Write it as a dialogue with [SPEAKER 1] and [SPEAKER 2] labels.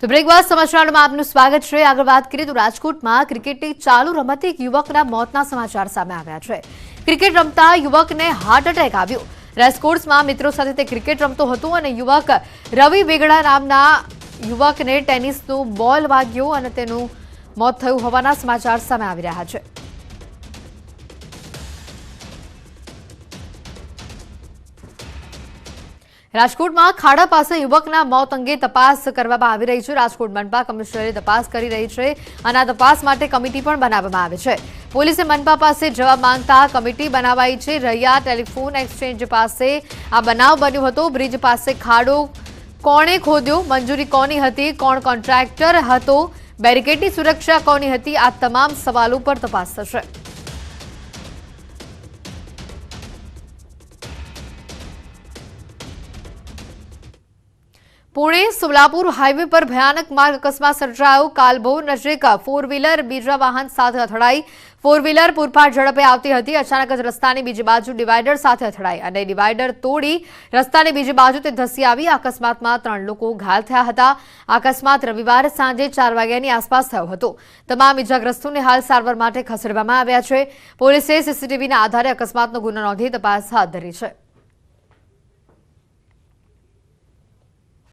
[SPEAKER 1] તો બ્રેક બાદ સમાચારમાં આપનું સ્વાગત છે। આગળ વાત કરીએ તો રાજકોટમાં ક્રિકેટની ચાલુ રમતે એક યુવકના મોતના સમાચાર સામે આવ્યા છે। ક્રિકેટ રમતા યુવકને હાર્ટ એટેક આવ્યો। રેસકોર્સમાં મિત્રો સાથે તે ક્રિકેટ રમતો હતો અને યુવક રવિ વેગડા નામના યુવકને ટેનિસનો બોલ વાગ્યો અને તેનું મોત થયું હોવાના સમાચાર સામે આવી રહ્યા છે। રાજકોટમાં ખાડા પાસે યુવકના મોત અંગે તપાસ કરવામાં આવી રહી છે। રાજકોટ મનપા કમિશનરે તપાસ કરી રહી છે અને આ તપાસ માટે કમિટી પણ બનાવવામાં આવી છે। પોલીસે મનપા પાસે જવાબ માંગતા કમિટી બનાવાઈ છે। રૈયા ટેલિફોન એક્સચેન્જ પાસે આ બનાવ બન્યો હતો। બ્રિજ પાસે ખાડો કોણે ખોદ્યો, મંજૂરી કોની હતી, કોણ કોન્ટ્રાક્ટર હતો, બેરિકેડની સુરક્ષા કોની હતી, આ તમામ સવાલો પર તપાસ થશે। पुणे सोलापुर हाईवे पर भयानक मार्ग अकस्मात सर्जायो। कालभोर नजीक फोर व्हीलर बीजा वाहन साथे અથડાઈ। फोर व्हीलर पूरपाट झड़पे आवती हती। अचानक ज रस्तानी बीजी बाजू डिवाइडर साथे અથડાઈ અને डिवाइडर तोड़ी रस्तानी बीजी बाजू ते धसी આવી। अकस्मातमां 3 લોકો ઘાયલ થયા હતા। અકસ્માત રવિવારે સાંજે 4 વાગ્યાની આસપાસ થયો હતો। તમામ ઇજાગ્રસ્તોને હાલ સારવાર માટે ખસેડવામાં આવ્યા છે। પોલીસે સીસીટીવીના આધારે અકસ્માતનો ગુનો નોંધી તપાસ હાથ ધરી છે।